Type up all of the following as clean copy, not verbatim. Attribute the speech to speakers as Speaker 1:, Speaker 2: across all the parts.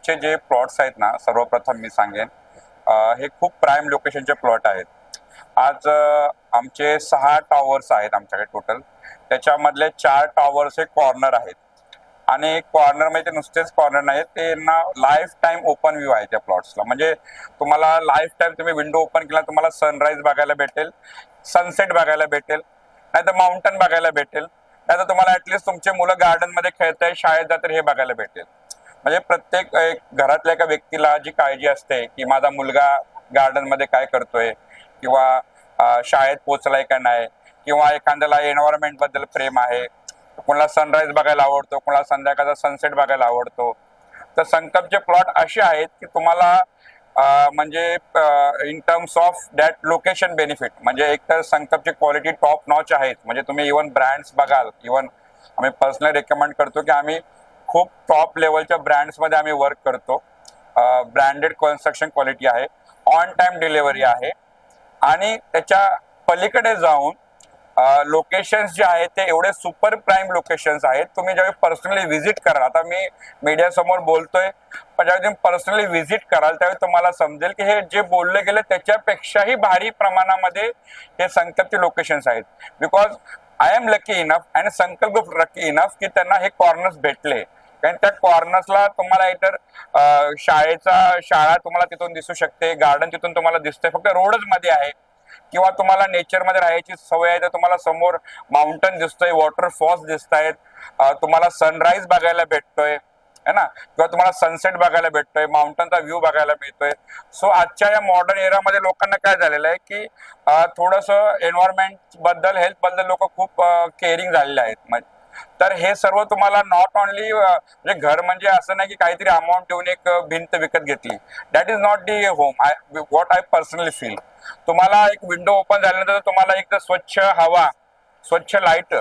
Speaker 1: आमचे जे प्लॉट्स आहेत ना, सर्वप्रथम मी सांगेन हे खूप प्राईम लोकेशनचे प्लॉट आहेत. आज आमचे 6 टॉवर्स आहेत आमच्याकडे टोटल. त्याच्यामधले 4 टॉवर्स हे कॉर्नर आहेत आणि कॉर्नर म्हणजे नुसतेच कॉर्नर नाही, ते ना लाईफ टाइम ओपन व्ह्यू आहे त्या प्लॉट्सला. म्हणजे तुम्हाला लाईफ टाइम तुम्ही विंडो ओपन केला तुम्हाला सनराईज बघायला भेटेल, सनसेट बघायला भेटेल, नाहीतर माउंटन बघायला भेटेल, नाहीतर तुम्हाला ऍटलीस्ट तुमचे मुलं गार्डन मध्ये खेळताय, शाळेत जातात हे बघायला भेटेल. म्हणजे प्रत्येक एक घरातल्या एका व्यक्तीला जी काळजी असते की माझा मुलगा गार्डन मध्ये काय करतोय किंवा शाळेत पोहोचलाय का नाही, किंवा एखाद्याला एन्व्हायरमेंट बद्दल प्रेम आहे, कोणाला सनराईज बघायला आवडतो, कोणाला संध्याकाळचा सनसेट बघायला आवडतो. तर संकल्पचे प्लॉट असे आहेत की तुम्हाला म्हणजे in terms of that location benefit, म्हणजे एक तर संकल्पची क्वालिटी टॉप नॉच आहेत. म्हणजे तुम्ही इव्हन ब्रँड्स बघाल, इव्हन आम्ही पर्सनली रेकमेंड करतो की आम्ही खूप टॉप लेवलच्या ब्रँड्स मध्ये आम्ही वर्क करतो. ब्रँडेड कन्स्ट्रक्शन क्वालिटी आहे, ऑन टाइम डिलिव्हरी आहे आणि त्याच्या पलीकडे जाऊन लोकेशन्स जे आहेत ते एवढे सुपर प्राईम लोकेशन्स आहेत. तुम्ही ज्यावेळी पर्सनली व्हिजिट कराल, आता मी मीडिया समोर बोलतोय, पण ज्यावेळी तुम्ही पर्सनली व्हिजिट कराल त्यावेळी तुम्हाला समजेल की हे जे बोलले गेले त्याच्यापेक्षाही भारी प्रमाणामध्ये हे संकल्पचे लोकेशन्स आहेत. Because I am lucky enough and संकल्प लकी इनफ की त्यांना हे कॉर्नर्स भेटले. कारण त्या कॉर्नर्सला तुम्हाला इतर शाळा तुम्हाला तिथून दिसू शकते, गार्डन तिथून तुम्हाला दिसतंय, फक्त रोडच मध्ये आहे. किंवा तुम्हाला नेचर मध्ये राहायची सवय आहे तर तुम्हाला समोर माउंटन दिसतोय, वॉटरफॉल्स दिसत आहेत, तुम्हाला सनराईज बघायला भेटतोय है ना, किंवा तुम्हाला सनसेट बघायला भेटतोय, माउंटनचा व्ह्यू बघायला मिळतोय. सो आजच्या या मॉडर्न एरियामध्ये लोकांना काय झालेलं आहे की थोडस एन्व्हायरमेंट बद्दल, हेल्थ बद्दल लोक खूप केअरिंग झालेले आहेत. तर हे सर्व तुम्हाला नॉट ओनली म्हणजे घर म्हणजे असं नाही की काहीतरी अमाऊंट ठेवून एक भिंत विकत घेतली. That is not the home. What I personally feel, तुम्हाला एक विंडो ओपन झाल्यानंतर तुम्हाला एक तर स्वच्छ हवा, स्वच्छ लाईट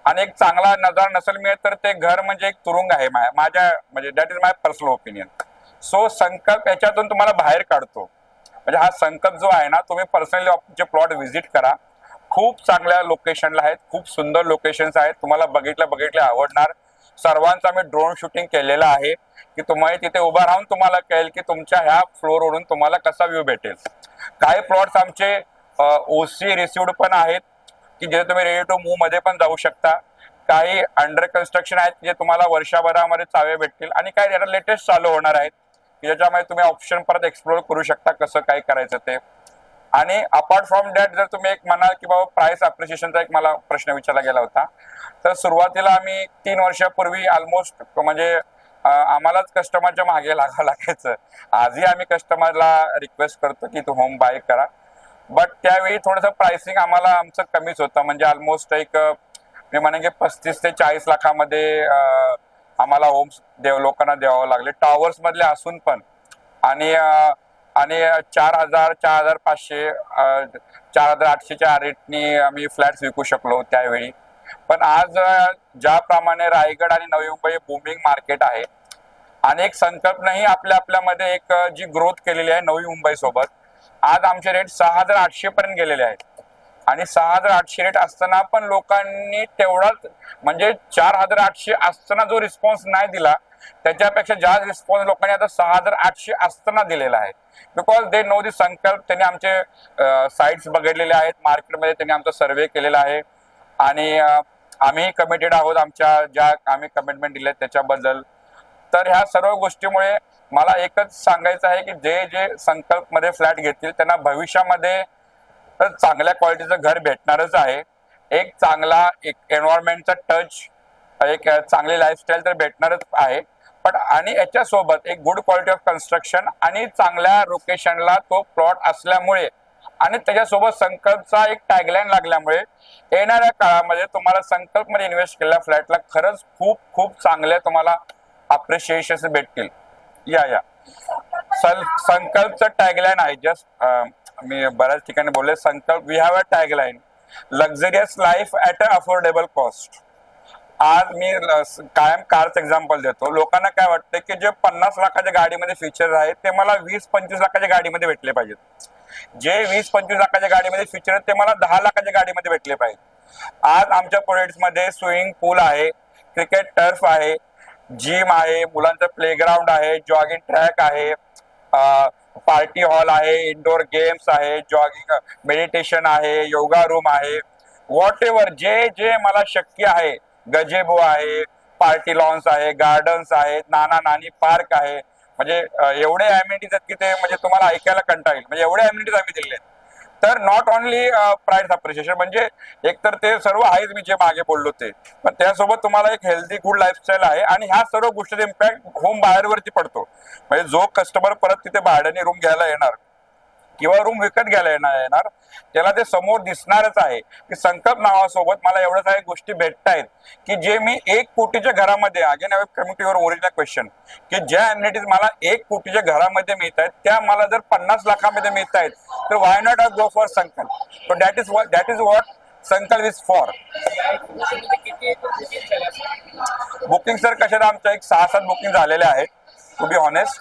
Speaker 1: आणि एक चांगला नजारा नसेल मिळत तर ते घर म्हणजे एक तुरुंग आहे माझ्या म्हणजे that is my personal opinion. So संकल्प याच्यातून तुम्हाला बाहेर काढतो. म्हणजे हा संकल्प जो आहे ना, तुम्ही पर्सनली तुमचे प्लॉट व्हिजिट करा. खूप चांगल्या लोकेशनला आहेत, खूप सुंदर लोकेशन्स आहेत, तुम्हाला बघितल्या आवडणार. सर्वांचं आम्ही ड्रोन शूटिंग केलेलं आहे की तुम्हाला तिथे उभा राहून तुम्हाला कळेल की तुमच्या ह्या फ्लोअरवरून तुम्हाला कसा व्ह्यू भेटेल. काही प्लॉट्स आमचे ओसी रिसिव्ड पण आहेत की जे तुम्ही रेडी टू मूव्ह मध्ये पण जाऊ शकता. काही अंडर कन्स्ट्रक्शन आहेत जे तुम्हाला वर्षभरामध्ये चावे भेटतील आणि काही आता लेटेस्ट चालू होणार आहेत की ज्याच्यामध्ये तुम्ही ऑप्शन परत एक्सप्लोर करू शकता कसं काय करायचं ते. आणि अपार्ट फ्रॉम दॅट जर तुम्ही एक म्हणाल की बाबा प्राइस अप्रिशिएशनचा एक मला प्रश्न विचारला गेला होता, तर सुरुवातीला आम्ही 3 वर्षापूर्वी ऑलमोस्ट म्हणजे आम्हालाच कस्टमरच्या मागे लागावं लागायचं. आजही आम्ही कस्टमरला रिक्वेस्ट करतो की तू होम बाय करा, बट त्यावेळी थोडंसं प्राइसिंग आम्हाला आमचं कमीच होतं. म्हणजे ऑलमोस्ट एक मी म्हणेन की 35 ते 40 लाखामध्ये आम्हाला होम्स लोकांना द्यावं लागले, टॉवर्स मधले असून पण. आणि 4,000, 4,500, 4,800च्या रेटनी आम्ही फ्लॅट्स विकू शकलो त्यावेळी. पण आज ज्याप्रमाणे रायगड आणि नवी मुंबई बूमिंग मार्केट आहे, अनेक संकल्पनाही आपल्यामध्ये एक जी ग्रोथ केलेली आहे नवी मुंबई सोबत, आज आमचे रेट 6,800 पर्यंत गेलेले आहेत. आणि 6,800 रेट असताना पण लोकांनी तेवढाच म्हणजे 4,800 असताना जो रिस्पॉन्स नाही दिला त्याच्यापेक्षा जास्त रिस्पॉन्स लोकांनी आता 6,800 असताना दिलेला आहे. बिकॉज दे नो दी संकल्प. त्यांनी आमचे साईट्स बघितलेले आहेत, मार्केटमध्ये त्यांनी आमचा सर्वे केलेला आहे आणि आम्ही कमिटेड आहोत आमच्या ज्या आम्ही कमिटमेंट दिले त्याच्याबद्दल. तर ह्या सर्व गोष्टीमुळे मला एकच सांगायचं आहे की जे जे संकल्प मध्ये फ्लॅट घेतील त्यांना भविष्यामध्ये तर चांगल्या क्वालिटीचं घर भेटणारच आहे, एक चांगला एक एन्व्हायरमेंटचा टच, एक चांगली लाईफस्टाईल तर भेटणारच आहे. पण आणि याच्यासोबत एक गुड क्वालिटी ऑफ कन्स्ट्रक्शन आणि चांगल्या लोकेशनला तो प्लॉट असल्यामुळे आणि त्याच्यासोबत संकल्पचा एक टॅगलाईन लागल्यामुळे येणाऱ्या काळामध्ये तुम्हाला संकल्प मध्ये इन्व्हेस्ट केलेल्या फ्लॅटला खरंच खूप खूप चांगले तुम्हाला अप्रिशिएशन भेटतील. या संकल्पचं टॅगलाईन आहे जस्ट मी बऱ्याच ठिकाणी बोलले संकल्प we have a tagline, luxurious life at a affordable cost. आज मी कायम कारचं एक्झाम्पल देतो. लोकांना काय वाटतं की जे 50 लाखाच्या गाडीमध्ये फीचर आहेत ते मला 20-25 लाखाच्या गाडीमध्ये भेटले पाहिजेत. जे 20-25 लाखाच्या गाडीमध्ये फीचर आहेत ते मला 10 लाखाच्या गाडीमध्ये भेटले पाहिजे. आज आमच्या प्रोजेक्ट्स मध्ये स्विमिंग पूल आहे, क्रिकेट टर्फ आहे, जिम आहे, मुलांचं प्लेग्राऊंड आहे, जॉगिंग ट्रॅक आहे, पार्टी हॉल आहे, इंडोर गेम्स आहे, जॉगिंग मेडिटेशन आहे, योगा रूम आहे, व्हॉट एव्हर जे जे मला शक्य आहे, गजेबो आहे, पार्टी लॉन्स आहे, गार्डन्स आहेत, नाना नानी पार्क आहे, म्हणजे एवढे अम्युनिटीज आहेत की ते म्हणजे तुम्हाला ऐकायला कंटाळेल, म्हणजे एवढे अम्युनिटीज आम्ही दिले आहेत. तर नॉट ओनली प्राइस अप्रिशिएशन, म्हणजे एकतर ते सर्व आहेच मी जे मागे बोललो ते, पण त्यासोबत तुम्हाला एक हेल्दी गुड लाईफस्टाईल आहे आणि ह्या सर्व गोष्टीचा इम्पॅक्ट होम बाहेरवरती पडतो. म्हणजे जो कस्टमर परत तिथे भाड्याने रूम घ्यायला येणार किंवा रूम विकत घ्यायला येणार त्याला ते समोर दिसणारच आहे की संकल्प नावासोबत मला एवढ्या काही गोष्टी भेटतायत की जे मी 1 कोटीच्या घरामध्ये, again I coming to your original question, की ज्या अम्युनिटीज मला 1 कोटीच्या घरामध्ये मिळत आहेत त्या मला जर 50 लाखामध्ये मिळत आहेत तर why not I go for संकल्प. सो दॅट इज व्हॉट संकल्प इज फॉर. बुकिंग सर कशाला आमच्या एक 6-7 बुकिंग झालेले आहेत टू बी ऑनेस्ट.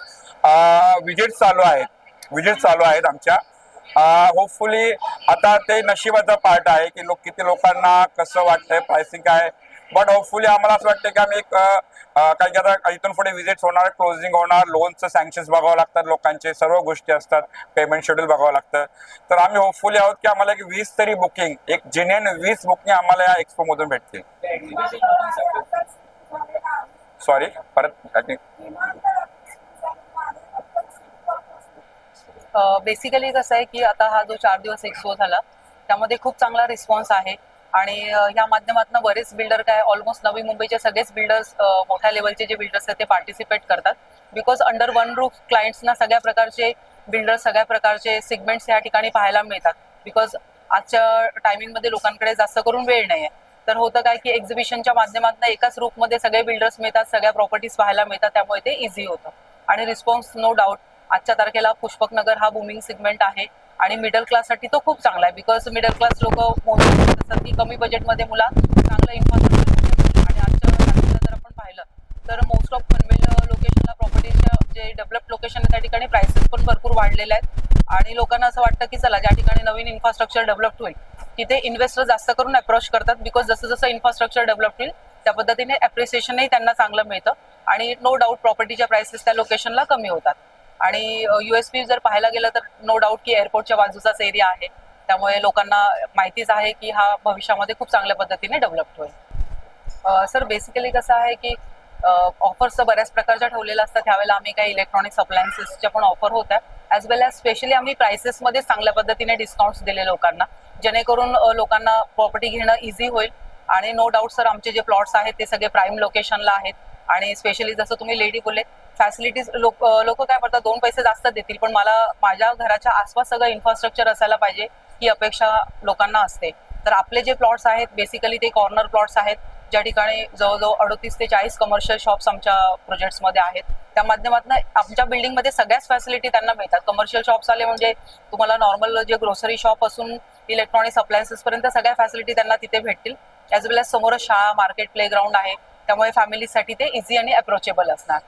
Speaker 1: विजिट चालू आहेत आमच्या. होपफुली आता ते नशिबाचा पार्ट आहे की किती लोकांना कसं वाटतंय, प्राइसिंग काय, बट होपफुली आम्हाला असं वाटतं की आम्ही एक काही की आता इथून पुढे विजिट होणार, क्लोजिंग होणार, लोनचं सँक्शन्स बघावं लागतात, लोकांचे सर्व गोष्टी असतात, पेमेंट शेड्यूल बघावं लागतं. तर आम्ही होपफुली आहोत की आम्हाला एक 20 तरी बुकिंग, एक जेन्युइन 20 बुकिंग आम्हाला या एक्सपो मधून भेटतील. सॉरी परत.
Speaker 2: बेसिकली कसं आहे की आता हा जो 4 दिवस एक्सपो झाला त्यामध्ये खूप चांगला रिस्पॉन्स आहे आणि या माध्यमातून बरेच बिल्डर काय ऑलमोस्ट नवी मुंबईचे सगळेच बिल्डर्स, मोठ्या लेवलचे जे बिल्डर्स आहेत ते पार्टिसिपेट करतात. बिकॉज अंडर वन रूफ क्लायंट्सना सगळ्या प्रकारचे बिल्डर्स, सगळ्या प्रकारचे सेगमेंट्स या ठिकाणी पाहायला मिळतात. बिकॉज आजच्या टायमिंगमध्ये लोकांकडे जास्त करून वेळ नाही आहे. तर होतं काय की एक्झिबिशनच्या माध्यमातून एकाच रूफमध्ये सगळे बिल्डर्स मिळतात, सगळ्या प्रॉपर्टीज पाहायला मिळतात, त्यामुळे ते इझी होतं. आणि रिस्पॉन्स नो डाऊट आजच्या तारखेला पुष्पक नगर हा बूमिंग सेगमेंट आहे आणि मिडल क्लाससाठी तो खूप चांगला आहे. बिकॉज मिडल क्लास लोक असतात की कमी बजेटमध्ये मुला चांगलं इन्फ्रास्ट्रक्चर. आणि आजच्या तारखेला जर आपण पाहिलं तर मोस्ट ऑफ पनवेल लोकेशनला प्रॉपर्टीच्या जे डेव्हलप लोकेशन आहे त्या ठिकाणी प्राइसेस पण भरपूर वाढलेले आहेत आणि लोकांना असं वाटतं की चला ज्या ठिकाणी नवीन इन्फ्रास्ट्रक्चर डेव्हलप होईल तिथे इन्व्हेस्टर जास्त करून अप्रोच करतात. बिकॉज जसं जसं इन्फ्रास्ट्रक्चर डेव्हलप होईल त्या पद्धतीने अप्रिसिएशनही त्यांना चांगलं मिळतं आणि नो डाऊट प्रॉपर्टीच्या प्राइसेस त्या लोकेशनला कमी होतात. आणि USP जर पाहायला गेलं तर नो डाऊट की एअरपोर्टच्या बाजूचाच एरिया आहे, त्यामुळे लोकांना माहितीच आहे की हा भविष्यामध्ये खूप चांगल्या पद्धतीने डेव्हलप होईल. सर बेसिकली कसं आहे की ऑफर्स तर बऱ्याच प्रकारच्या ठेवलेल्या असतात. त्यावेळेला आम्ही काही इलेक्ट्रॉनिक्स अप्लायन्सेसच्या पण ऑफर होत्या, ॲज वेल ॲज स्पेशली आम्ही प्राइसेसमध्ये चांगल्या पद्धतीने डिस्काउंट्स दिले लोकांना, जेणेकरून लोकांना प्रॉपर्टी घेणं इझी होईल. आणि नो डाऊट सर आमचे जे प्लॉट्स आहेत ते सगळे प्राईम लोकेशनला आहेत आणि स्पेशली जसं तुम्ही लेडी बोलले फॅसिलिटीज, लोक काय करतात 2 पैसे जास्त देतील पण मला माझ्या घराच्या आसपास सगळं इन्फ्रास्ट्रक्चर असायला पाहिजे ही अपेक्षा लोकांना असते. तर आपले जे प्लॉट्स आहेत बेसिकली ते कॉर्नर प्लॉट्स आहेत ज्या ठिकाणी जवळजवळ 38 ते 40 कमर्शियल शॉप्स आमच्या प्रोजेक्ट्समध्ये आहेत. त्या माध्यमातून आमच्या बिल्डिंगमध्ये सगळ्याच फॅसिलिटी त्यांना मिळतात. कमर्शियल शॉप्स आले म्हणजे तुम्हाला नॉर्मल जे ग्रोसरी शॉप असून इलेक्ट्रॉनिक्स अप्लायन्सेस पर्यंत सगळ्या फॅसिलिटी त्यांना तिथे भेटतील. ॲज वेल ॲज समोरच शाळा, मार्केट, प्लेग्राऊंड आहे, त्यामुळे फॅमिलीसाठी ते इझी आणि अप्रोचेबल असणार.